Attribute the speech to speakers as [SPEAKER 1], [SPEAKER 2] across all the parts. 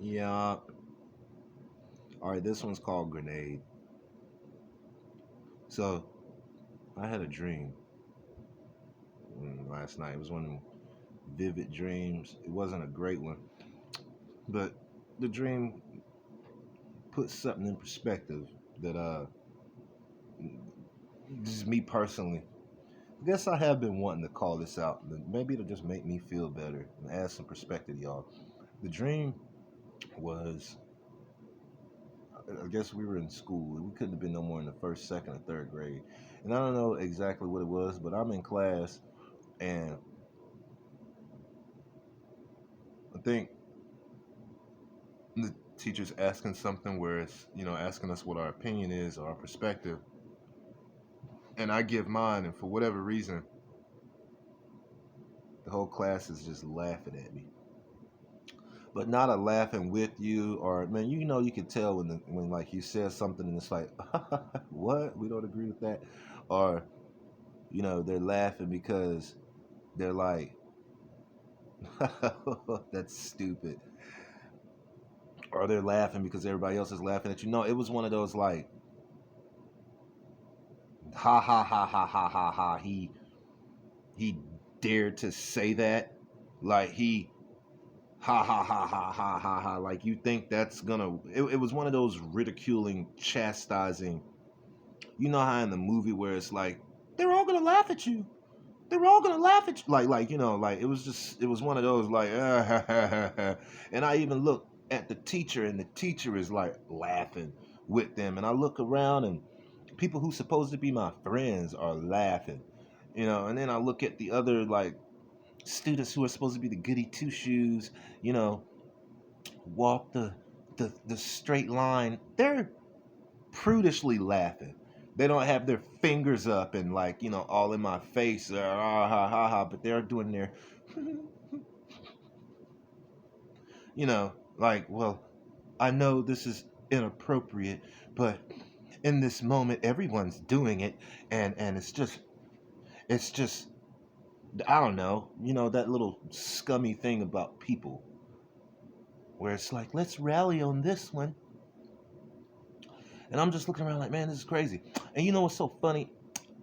[SPEAKER 1] Yeah. All right, this one's called Grenade. So, I had a dream last night. It was one of them vivid dreams. It wasn't a great one, but the dream put something in perspective that just me personally. I guess I have been wanting to call this out. Maybe it'll just make me feel better and add some perspective, y'all. The dream was, I guess we were in school. We couldn't have been no more in the first, second, or third grade. And I don't know exactly what it was, but I'm in class and I think the teacher's asking something where it's, asking us what our opinion is or our perspective. And I give mine, and for whatever reason, the whole class is just laughing at me. But not a laughing with you, or man, you can tell when like you said something and it's like, what? We don't agree with that, or they're laughing because they're like, that's stupid, or they're laughing because everybody else is laughing at you. No, it was one of those like, ha ha ha ha ha ha ha. He dared to say that, like he ha ha ha ha ha ha ha. Like you think that's gonna? It was one of those ridiculing, chastising. You know how in the movie where it's like they're all gonna laugh at you. They're all gonna laugh at you. Like it was just it was one of those like and I even look at the teacher and the teacher is like laughing with them and I look around and people who supposed to be my friends are laughing. And then I look at the other like students who are supposed to be the goody two shoes, you know, walk the straight line. They're prudishly laughing. They don't have their fingers up and like, all in my face, ha ha ha, but they're doing their, like, well, I know this is inappropriate, but in this moment, everyone's doing it, and it's just, I don't know, that little scummy thing about people, where it's like, let's rally on this one, and I'm just looking around like, man, this is crazy, and you know what's so funny?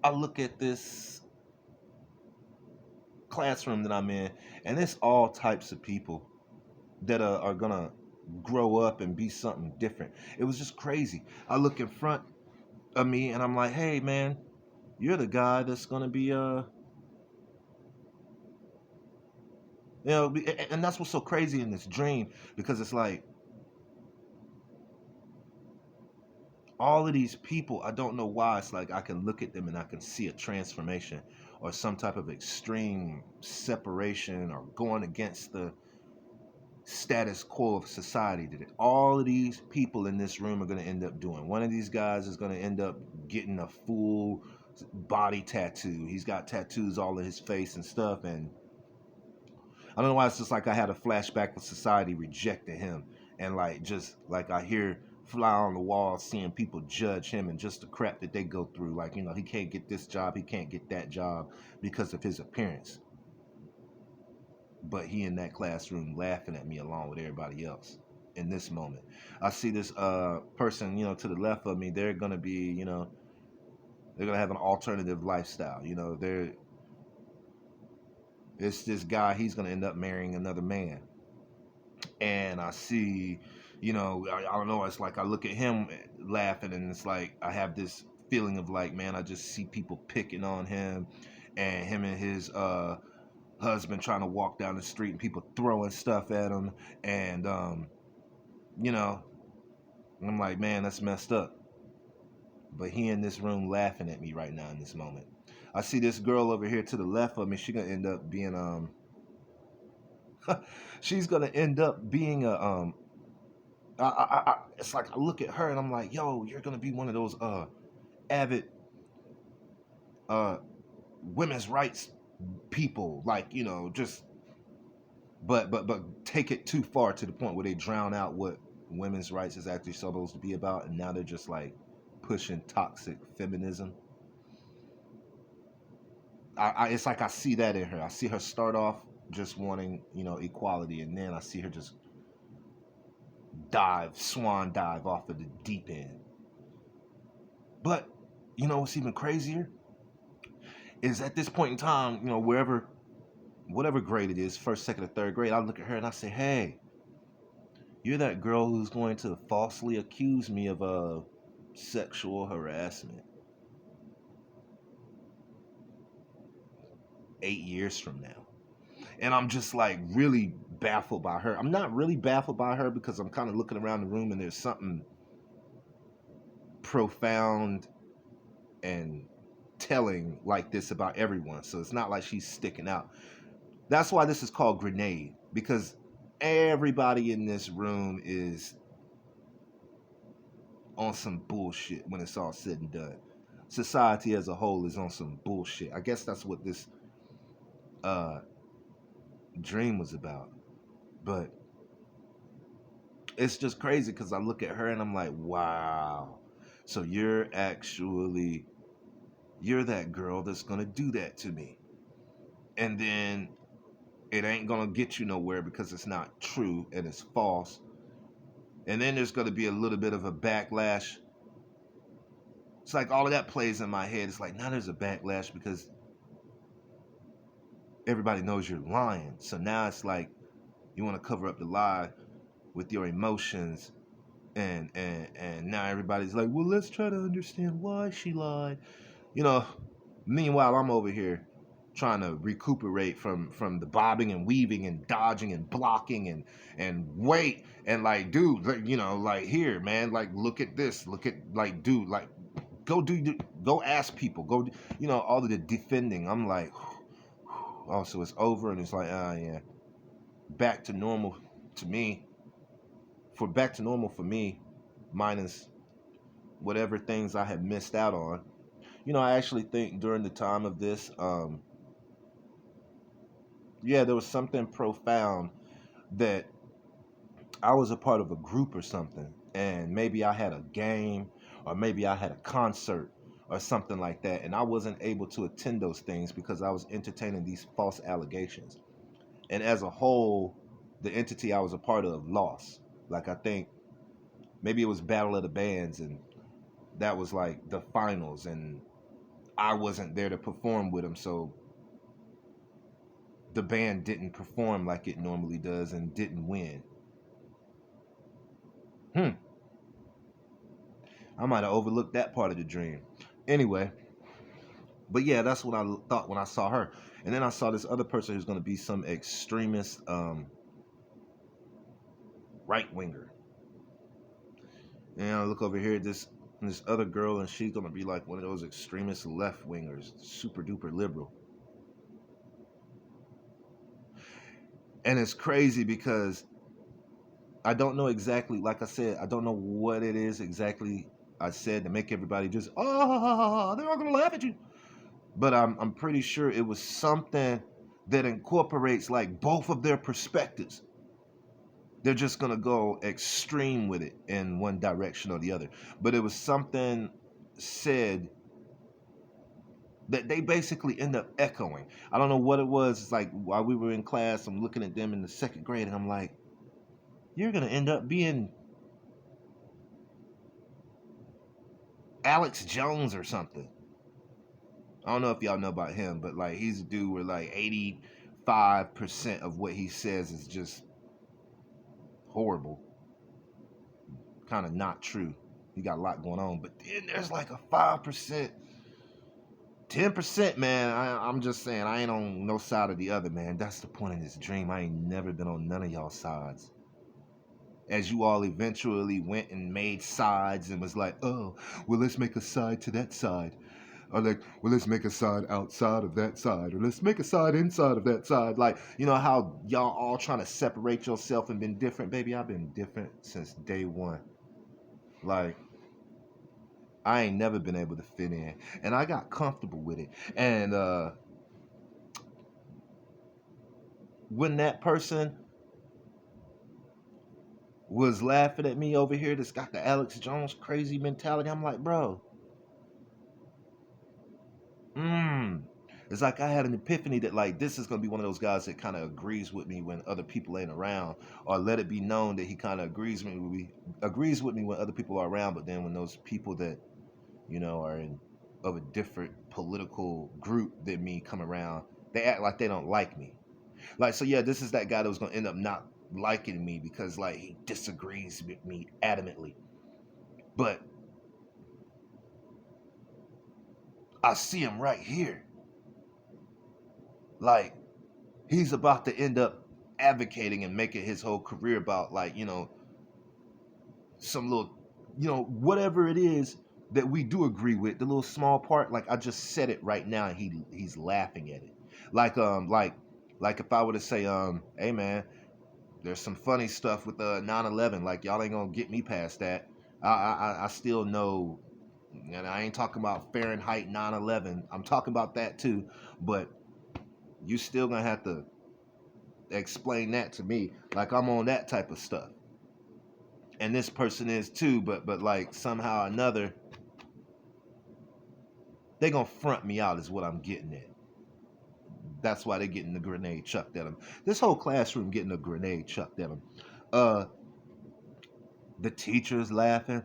[SPEAKER 1] I look at this classroom that I'm in, and it's all types of people that are gonna grow up and be something different. It was just crazy. I look in front of me and I'm like, hey man, you're the guy that's gonna be and that's what's so crazy in this dream because it's like all of these people, I don't know why. It's like I can look at them and I can see a transformation or some type of extreme separation or going against the status quo of society that all of these people in this room are going to end up doing. One of these guys is going to end up getting a full body tattoo. He's got tattoos all of his face and stuff. And I don't know why it's just like I had a flashback with society rejecting him. And like, just like I hear fly on the wall seeing people judge him and just the crap that they go through. Like, he can't get this job, he can't get that job because of his appearance. But he in that classroom laughing at me along with everybody else in this moment. I see this person, to the left of me, they're gonna be, they're gonna have an alternative lifestyle. They're it's this guy, he's gonna end up marrying another man. And I see, I don't know, it's like I look at him laughing and it's like I have this feeling of like, man, I just see people picking on him and him and his husband trying to walk down the street and people throwing stuff at him and you know I'm like, man, that's messed up, but he in this room laughing at me right now in this moment. I see this girl over here to the left of me, she gonna end up being she's gonna end up being a it's like I look at her and I'm like, yo, you're gonna be one of those avid uh women's rights people, like, just but take it too far to the point where they drown out what women's rights is actually supposed to be about, and now they're just like pushing toxic feminism. It's like I see that in her. I see her start off just wanting, equality, and then I see her just swan dive off of the deep end. But you know what's even crazier is at this point in time, you know, wherever, whatever grade it is, first, second, or third grade, I look at her and I say, "Hey, you're that girl who's going to falsely accuse me of sexual harassment 8 years from now." And I'm just like really baffled by her. I'm not really baffled by her because I'm kind of looking around the room and there's something profound and telling like this about everyone. So it's not like she's sticking out. That's why this is called Grenade, because everybody in this room is on some bullshit when it's all said and done. Society as a whole is on some bullshit. I guess that's what this uh, dream was about. But it's just crazy because I look at her and I'm like, wow. So you're that girl that's gonna do that to me. And then it ain't gonna get you nowhere because it's not true and it's false. And then there's gonna be a little bit of a backlash. It's like all of that plays in my head. It's like now there's a backlash because everybody knows you're lying. So now it's like you want to cover up the lie with your emotions, and now everybody's like, well, let's try to understand why she lied. You know, meanwhile I'm over here trying to recuperate from the bobbing and weaving and dodging and blocking and wait and like, dude, like, you know, like, here, man, like, look at this, look at, like, dude, like, go ask people, go, you know, all of the defending. I'm like, oh, so it's over, and it's like, yeah, back to normal to me. For back to normal for me, minus whatever things I had missed out on. You know, I actually think during the time of this, yeah, there was something profound that I was a part of a group or something, and maybe I had a game, or maybe I had a concert or something like that, and I wasn't able to attend those things because I was entertaining these false allegations. And as a whole, the entity I was a part of lost. Like, I think maybe it was Battle of the Bands, and that was like the finals, and I wasn't there to perform with them, so the band didn't perform like it normally does and didn't win. Hmm. I might have overlooked that part of the dream. Anyway, but yeah, that's what I thought when I saw her. And then I saw this other person who's going to be some extremist right winger. And I look over here, this other girl, and she's going to be like one of those extremist left wingers, super duper liberal. And it's crazy because I don't know exactly, like I said, I don't know what it is exactly I said to make everybody just, oh, they're all going to laugh at you. But I'm pretty sure it was something that incorporates like both of their perspectives. They're just going to go extreme with it in one direction or the other. But it was something said that they basically end up echoing. I don't know what it was. It's like while we were in class, I'm looking at them in the second grade and I'm like, you're going to end up being Alex Jones or something. I don't know if y'all know about him, but like he's a dude where like 85% of what he says is just horrible, kind of not true. He got a lot going on, but then there's like a 5%, 10%, man. I'm just saying, I ain't on no side or the other, man. That's the point of this dream. I ain't never been on none of y'all sides. As you all eventually went and made sides and was like, oh, well, let's make a side to that side. Or like, well, let's make a side outside of that side. Or let's make a side inside of that side. Like, you know how y'all all trying to separate yourself and been different? Baby, I've been different since day one. Like, I ain't never been able to fit in. And I got comfortable with it. And when that person was laughing at me over here that's got the Alex Jones crazy mentality, I'm like, bro, It's like I had an epiphany that like this is gonna be one of those guys that kind of agrees with me when other people ain't around, or let it be known that he kind of agrees with me when other people are around. But then when those people that are in of a different political group than me come around, they act like they don't like me. Like, so yeah, this is that guy that was gonna end up not liking me because like he disagrees with me adamantly. But I see him right here. Like, he's about to end up advocating and making his whole career about like, some little, whatever it is that we do agree with, the little small part, like I just said it right now and he's laughing at it. Like if I were to say, hey man, there's some funny stuff with 9/11. Like y'all ain't gonna get me past that. I still know, and I ain't talking about Fahrenheit 9/11. I'm talking about that too, but you still gonna have to explain that to me. Like I'm on that type of stuff, and this person is too. But like somehow or another, they gonna front me out. Is what I'm getting at. That's why they're getting the grenade chucked at them. This whole classroom getting a grenade chucked at them. Uh, the teacher's laughing.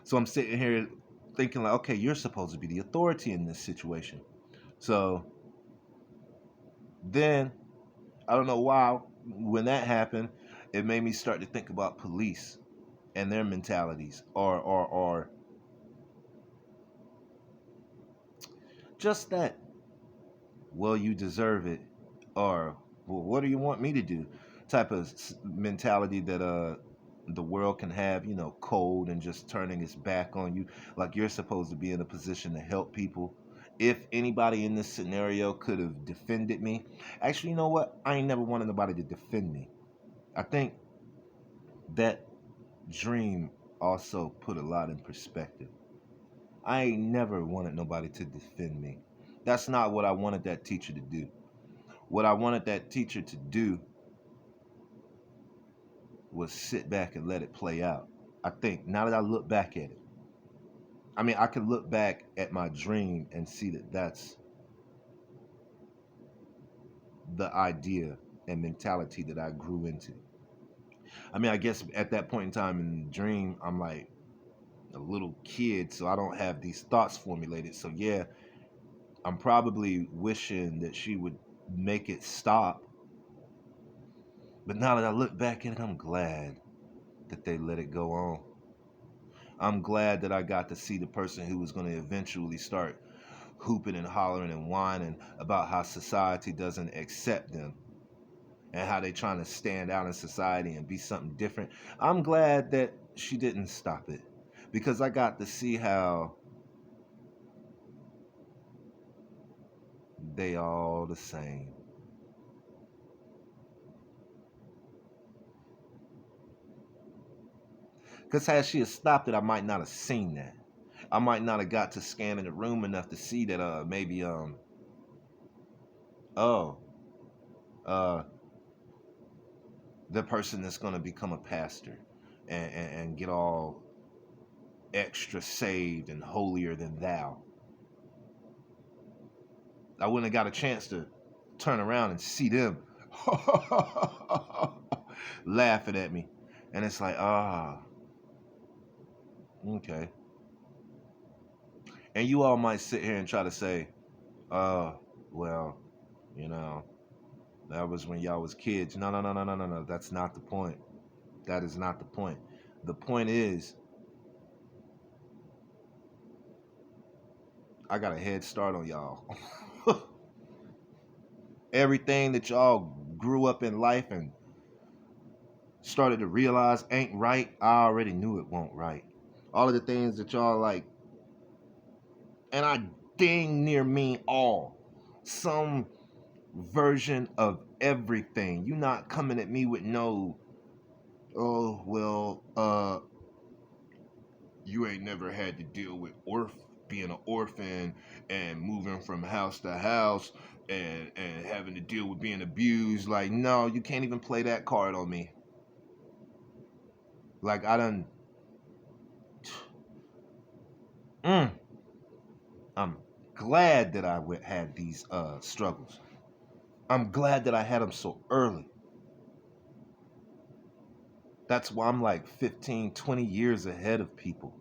[SPEAKER 1] So I'm sitting here thinking like, okay, you're supposed to be the authority in this situation. So then I don't know why when that happened, it made me start to think about police and their mentalities, or just that. Well, you deserve it, or well, what do you want me to do? Type of mentality that the world can have, cold and just turning its back on you. Like you're supposed to be in a position to help people. If anybody in this scenario could have defended me, actually, you know what? I ain't never wanted nobody to defend me. I think that dream also put a lot in perspective. I ain't never wanted nobody to defend me. That's not what I wanted that teacher to do. What I wanted that teacher to do was sit back and let it play out. I think now that I look back at it, I mean, I could look back at my dream and see that that's the idea and mentality that I grew into. I mean, I guess at that point in time in the dream, I'm like a little kid, so I don't have these thoughts formulated. So, yeah, I'm probably wishing that she would make it stop. But now that I look back at it, I'm glad that they let it go on. I'm glad that I got to see the person who was going to eventually start hooping and hollering and whining about how society doesn't accept them and how they trying to stand out in society and be something different. I'm glad that she didn't stop it because I got to see how they all the same. Because had she have stopped it, I might not have seen that. I might not have got to scanning the room enough to see that maybe oh uh the person that's gonna become a pastor and get all extra saved and holier than thou. I wouldn't have got a chance to turn around and see them laughing at me. And it's like, okay. And you all might sit here and try to say, well, you know, that was when y'all was kids. No, no, no, no, no, no, no. That's not the point. That is not the point. The point is, I got a head start on y'all. Everything that y'all grew up in life and started to realize ain't right, I already knew it won't right. All of the things that y'all like, and I dang near mean all. Some version of everything. You not coming at me with no, oh well, you ain't never had to deal with being an orphan and moving from house to house and having to deal with being abused. Like, no, you can't even play that card on me. Like I done mm, I'm glad that had these struggles. I'm glad that I had them so early. That's why I'm like 15, 20 years ahead of people.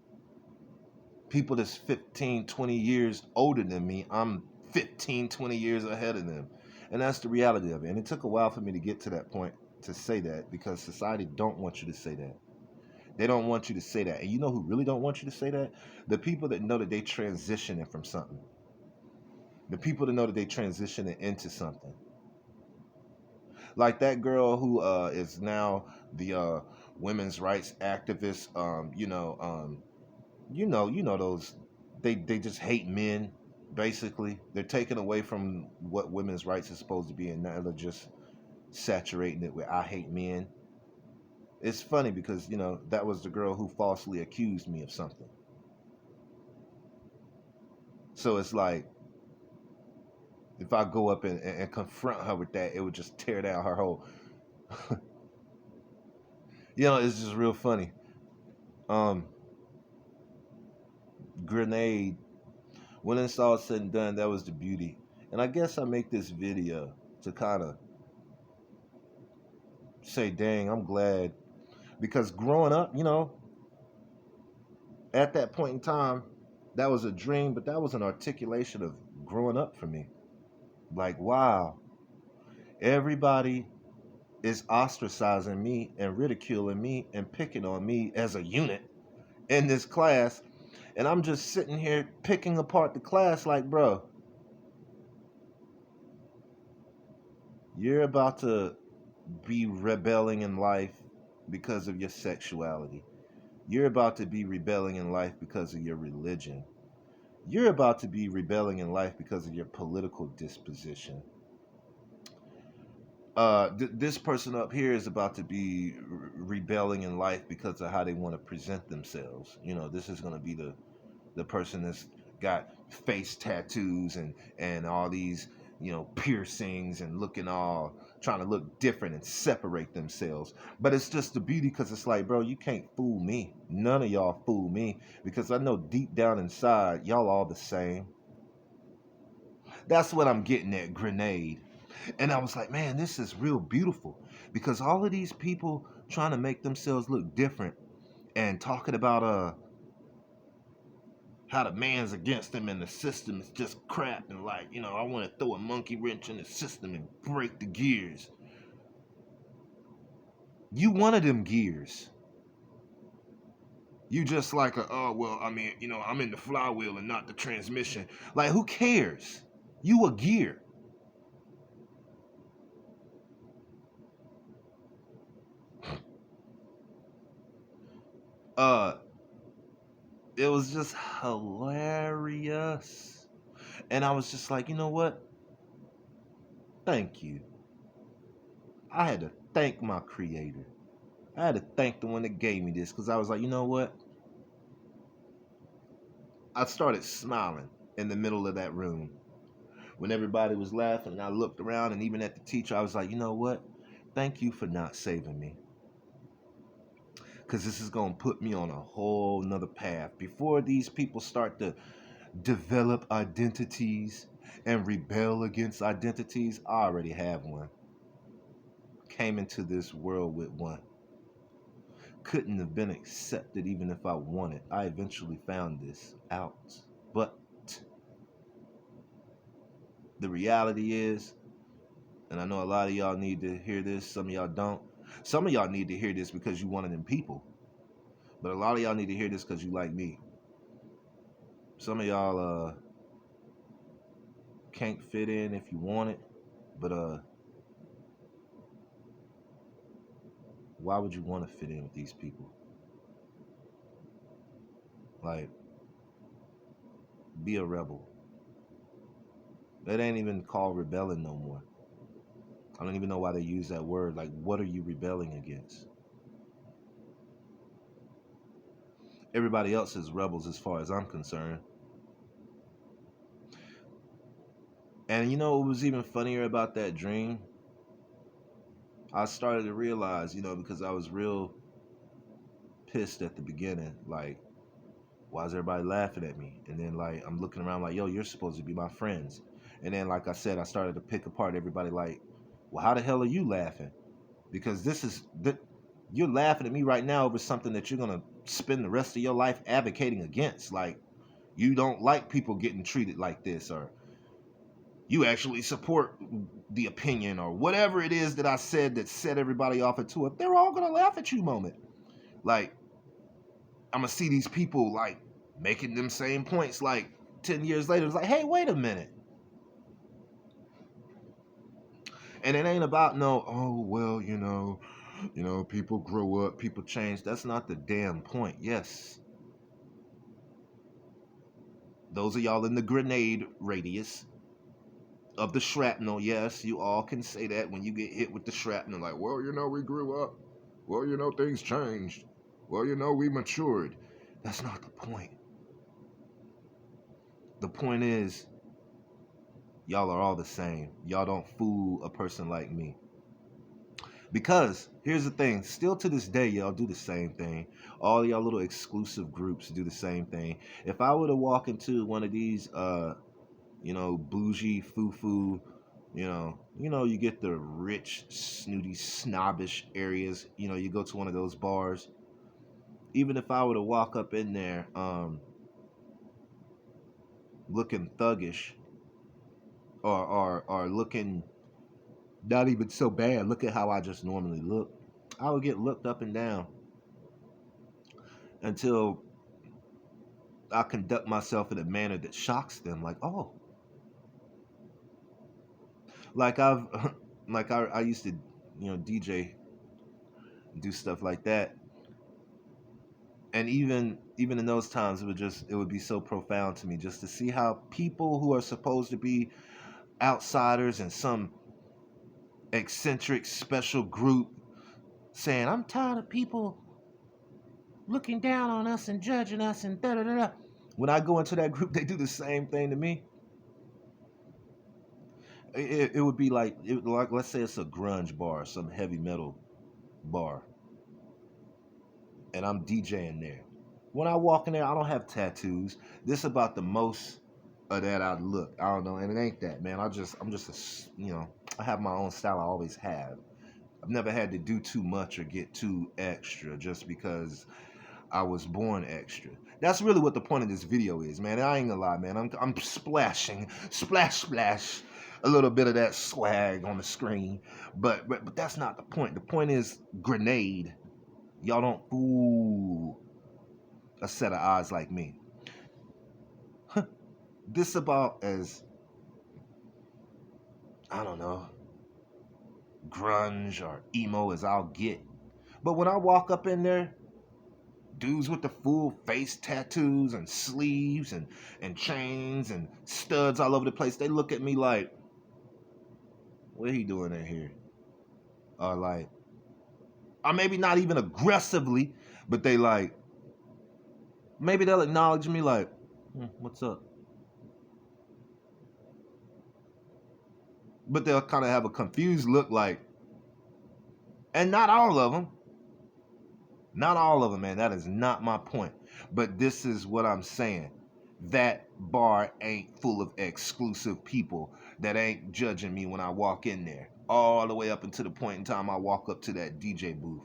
[SPEAKER 1] People that's 15, 20 years older than me, I'm 15, 20 years ahead of them. And that's the reality of it. And it took a while for me to get to that point to say that, because society don't want you to say that. They don't want you to say that. And you know who really don't want you to say that? The people that know that they transitioning from something. The people that know that they transitioning into something. Like that girl who is now the women's rights activist. You know those. They just hate men. Basically, they're taking away from what women's rights is supposed to be, and now they're just saturating it with "I hate men." It's funny because that was the girl who falsely accused me of something. So it's like, if I go up and confront her with that, it would just tear down her whole. It's just real funny. Um, Grenade. When it's all said and done, that was the beauty. And I guess I make this video to kind of say, dang, I'm glad. Because growing up, at that point in time, that was a dream, but that was an articulation of growing up for me. Like, wow, everybody is ostracizing me and ridiculing me and picking on me as a unit in this class. And I'm just sitting here picking apart the class like, bro, you're about to be rebelling in life because of your sexuality. You're about to be rebelling in life because of your religion. You're about to be rebelling in life because of your political disposition. This person up here is about to be rebelling in life because of how they want to present themselves. This is going to be the person that's got face tattoos and all these piercings and looking all trying to look different and separate themselves. But it's just the beauty, because it's like, bro, you can't fool me. None of y'all fool me, because I know deep down inside y'all all the same. That's what I'm getting at, Grenade. And I was like, man, this is real beautiful, because all of these people trying to make themselves look different and talking about how the man's against them and the system is just crap, and like, I want to throw a monkey wrench in the system and break the gears. You one of them gears. You just like oh well, I mean, I'm in the flywheel and not the transmission. Like, who cares? You a gear. Uh, it was just hilarious. And I was just like, you know what? Thank you. I had to thank my creator. I had to thank the one that gave me this, because I was like, you know what? I started smiling in the middle of that room when everybody was laughing. And I looked around, and even at the teacher, I was like, you know what? Thank you for not saving me. Because this is going to put me on a whole nother path. Before these people start to develop identities and rebel against identities, I already have one. Came into this world with one. Couldn't have been accepted even if I wanted. I eventually found this out. But the reality is, and I know a lot of y'all need to hear this, some of y'all don't. Some of y'all need to hear this because you one of them people. But a lot of y'all need to hear this because you like me. Some of y'all can't fit in if you want it. But why would you want to fit in with these people? Like, be a rebel. That ain't even called rebelling no more. I don't even know why they use that word. Like, what are you rebelling against? Everybody else is rebels as far as I'm concerned. And what was even funnier about that dream? I started to realize, because I was real pissed at the beginning. Like, Why is everybody laughing at me? And then like I'm looking around like, yo, you're supposed to be my friends. And then like I said, I started to pick apart everybody like, well, how the hell are you laughing? Because you're laughing at me right now over something that you're gonna spend the rest of your life advocating against. Like you don't like people getting treated like this, or you actually support the opinion or whatever it is that I said that set everybody off into it. They're all gonna laugh at you moment. Like I'm gonna see these people like making them same points like 10 years later. It's like, hey, wait a minute. And it ain't about no, oh well, people grow up, people change. That's not the damn point. Yes, those of y'all in the grenade radius of the shrapnel, yes, you all can say that when you get hit with the shrapnel, like, well, we grew up. Well, things changed. Well, we matured. That's not the point. The point is, y'all are all the same. Y'all don't fool a person like me. Because here's the thing, still to this day, y'all do the same thing. All y'all little exclusive groups do the same thing. If I were to walk into one of these bougie foo-foo, you get the rich, snooty, snobbish areas, you go to one of those bars. Even if I were to walk up in there, looking thuggish, or looking not even so bad, look at how I just normally look, I would get looked up and down until I conduct myself in a manner that shocks them. Like, oh, like I've, like I used to, DJ, do stuff like that, and even in those times, it would be so profound to me just to see how people who are supposed to be outsiders and some eccentric special group saying, I'm tired of people looking down on us and judging us and da da da da. When I go into that group, they do the same thing to me. It would be like let's say it's a grunge bar, some heavy metal bar, and I'm DJing there. When I walk in there, I don't have tattoos. This about the most of that I look. I don't know, and it ain't that, man. I'm just I have my own style. I always have. I've never had to do too much or get too extra just because I was born extra. That's really what the point of this video is, man. I ain't gonna lie, man. I'm splashing, splash, a little bit of that swag on the screen, but that's not the point. The point is grenade. Y'all don't fool a set of eyes like me. This about as, I don't know, grunge or emo as I'll get. But when I walk up in there, dudes with the full face tattoos and sleeves and chains and studs all over the place, they look at me like, what are he doing in here? Or like, or maybe not even aggressively, but they like, maybe they'll acknowledge me like, what's up? But they'll kind of have a confused look like, and not all of them. Not all of them, man. That is not my point. But this is what I'm saying. That bar ain't full of exclusive people that ain't judging me when I walk in there. All the way up until the point in time I walk up to that DJ booth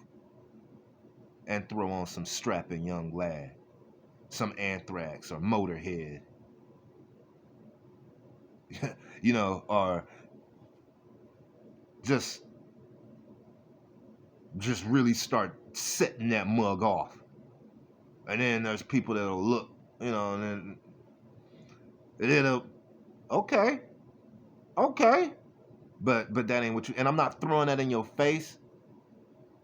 [SPEAKER 1] and throw on some strapping young lad, some Anthrax or Motorhead, or just really start setting that mug off. And then there's people that'll look, and then it'll, okay, but that ain't what you. And I'm not throwing that in your face.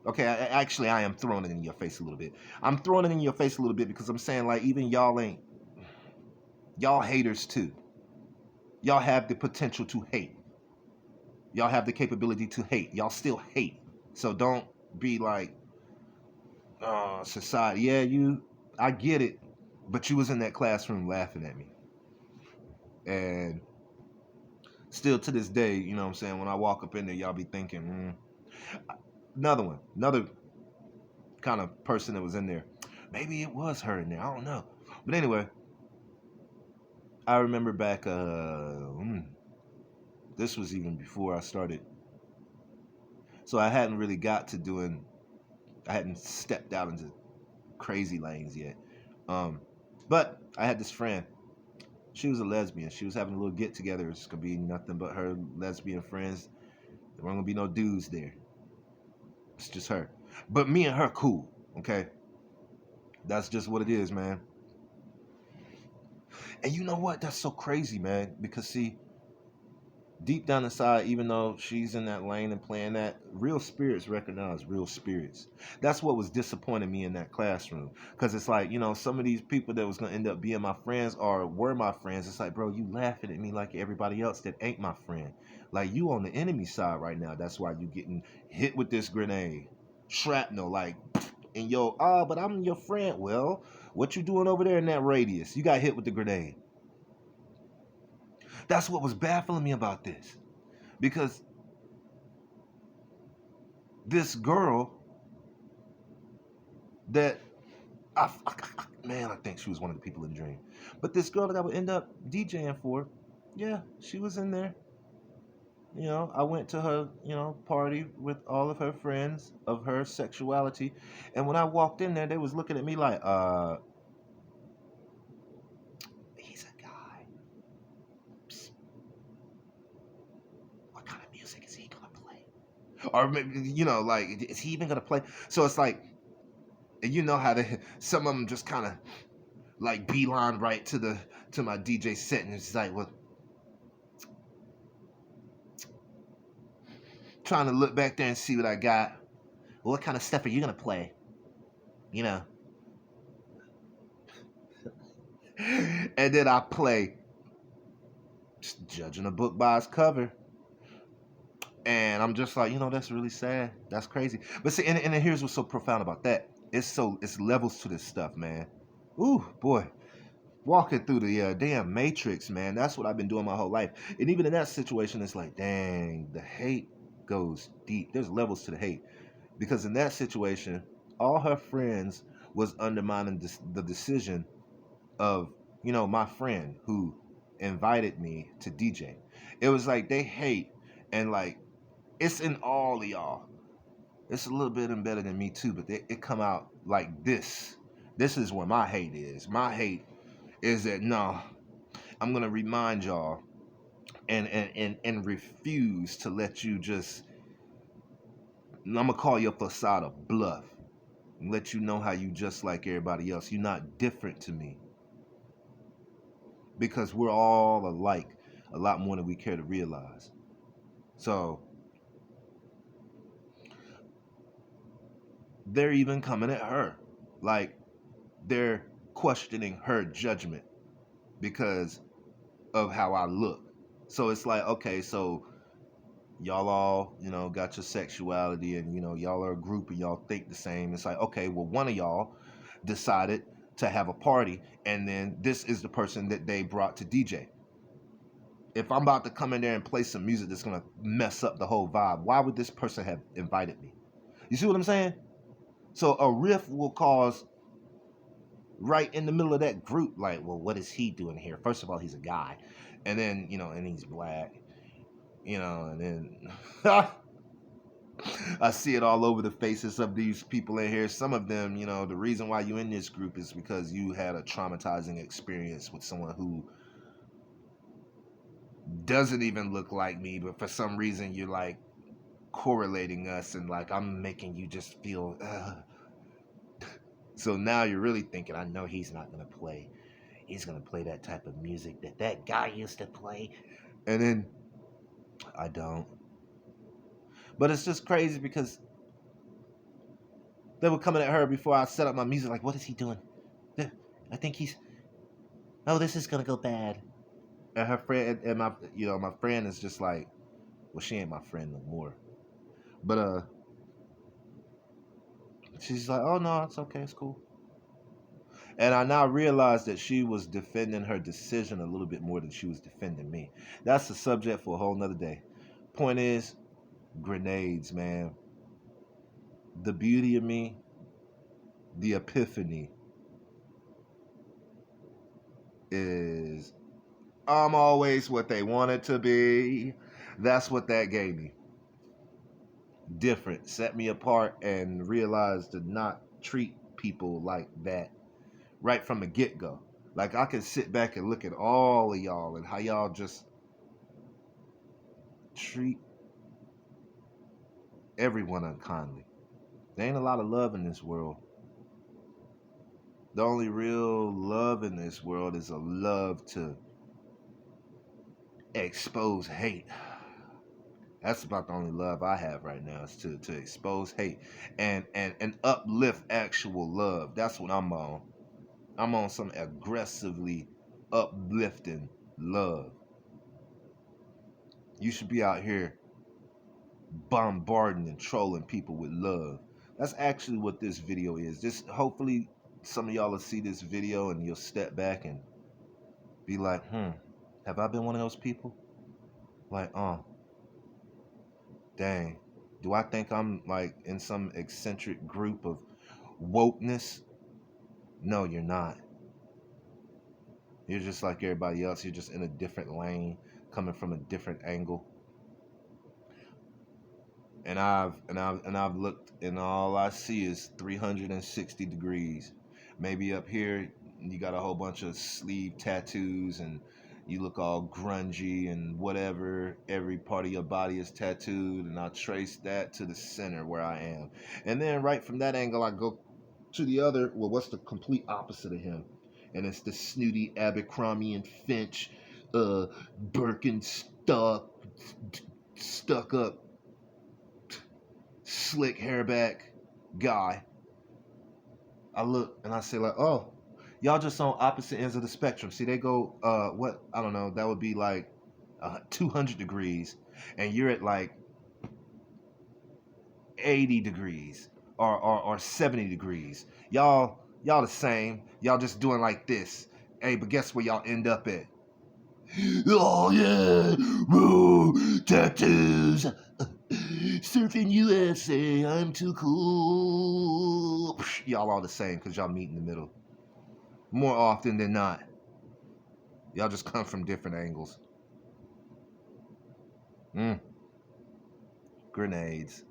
[SPEAKER 1] Okay, actually, I am throwing it in your face a little bit. I'm throwing it in your face a little bit because I'm saying like even y'all haters too. Y'all have the potential to hate. Y'all have the capability to hate. Y'all still hate. So don't be like, oh, society. Yeah, I get it, but you was in that classroom laughing at me, and still to this day, you know what I'm saying, when I walk up in there, y'all be thinking, another kind of person that was in there. Maybe it was her in there. I don't know. But anyway, I remember back. This was even before I started, so I hadn't really got to doing. I hadn't stepped out into crazy lanes yet. Um, but I had this friend. She was a lesbian. She was having a little get together. It's gonna be nothing but her lesbian friends. There weren't gonna be no dudes there. It's just her. But me and her cool. Okay, that's just what it is, man. And you know what? That's so crazy, man. Because see, deep down inside, even though she's in that lane and playing that, real spirits recognize real spirits. That's what was disappointing me in that classroom. Because it's like, some of these people that was going to end up being my friends or were my friends, it's like, bro, you laughing at me like everybody else that ain't my friend. Like, you on the enemy side right now. That's why you getting hit with this grenade. Shrapnel, like, and but I'm your friend. Well, what you doing over there in that radius? You got hit with the grenade. That's what was baffling me about this. Because this girl that man, I think she was one of the people in the dream. But this girl that I would end up DJing for, yeah, she was in there. I went to her, party with all of her friends of her sexuality. And when I walked in there, they was looking at me like, he's a guy. Psst, what kind of music is he gonna play? Or maybe, like, is he even gonna play? So it's like, and you know how some of them just kind of like beeline right to my DJ set, and it's like, well, trying to look back there and see what I got. Well, what kind of stuff are you gonna play? You know. And then I play just judging a book by its cover. And I'm just like, that's really sad. That's crazy. But see, and here's what's so profound about that. It's levels to this stuff, man. Ooh, boy. Walking through the damn matrix, man. That's what I've been doing my whole life. And even in that situation, it's like, dang, the hate goes deep. There's levels to the hate. Because in that situation, all her friends was undermining the decision of, my friend who invited me to DJ. It was like they hate, and like it's in all of y'all. It's a little bit embedded in me too, but it come out like this. This is where my hate is. My hate is that no, I'm gonna remind y'all and refuse to let you just. I'm gonna call your facade a bluff and let you know how you just like everybody else. You're not different to me because we're all alike, a lot more than we care to realize. So they're even coming at her, like they're questioning her judgment because of how I look. So it's like, okay, so y'all all, got your sexuality and, y'all are a group and y'all think the same. It's like, okay, well, one of y'all decided to have a party and then this is the person that they brought to DJ. If I'm about to come in there and play some music that's going to mess up the whole vibe, why would this person have invited me? You see what I'm saying? So a riff will cause right in the middle of that group, like, well, what is he doing here? First of all, he's a guy. And then, and he's black, and then I see it all over the faces of these people in here. Some of them, the reason why you're in this group is because you had a traumatizing experience with someone who doesn't even look like me, but for some reason you're like correlating us and like I'm making you just feel. So now you're really thinking, I know he's not gonna play. He's gonna play that type of music that guy used to play, and then I don't. But it's just crazy because they were coming at her before I set up my music. Like, what is he doing? I think he's. Oh, this is gonna go bad. And her friend and my friend is just like, well, she ain't my friend no more. But she's like, oh no, it's okay, it's cool. And I now realize that she was defending her decision a little bit more than she was defending me. That's a subject for a whole nother day. Point is, grenades, man. The beauty of me, the epiphany is I'm always what they wanted to be. That's what that gave me. Different. Set me apart and realized to not treat people like that right from the get go. Like I could sit back and look at all of y'all and how y'all just treat everyone unkindly. There ain't a lot of love in this world. The only real love in this world is a love to expose hate. That's about the only love I have right now is to expose hate and uplift actual love. That's what I'm on. I'm on some aggressively uplifting love. You should be out here bombarding and trolling people with love. That's actually what this video is. Just hopefully some of y'all will see this video and you'll step back and be like, have I been one of those people? Like, dang, do I think I'm like in some eccentric group of wokeness? No, you're not. You're just like everybody else. You're just in a different lane, coming from a different angle. And I've looked, and all I see is 360 degrees. Maybe up here you got a whole bunch of sleeve tattoos and you look all grungy and whatever. Every part of your body is tattooed, and I trace that to the center where I am. And then right from that angle I go to the other, well, what's the complete opposite of him? And it's the snooty Abercrombie and Finch, Birkenstock, stuck up, slick hairback guy. I look and I say like, oh, y'all just on opposite ends of the spectrum. See, they go, what? I don't know. That would be like 200 degrees, and you're at like 80 degrees or 70 degrees. Y'all the same. Y'all just doing like this. Hey, but guess where y'all end up at? Oh yeah, woo, tattoos. Surfing USA, I'm too cool. Y'all all the same because y'all meet in the middle. More often than not. Y'all just come from different angles. Grenades.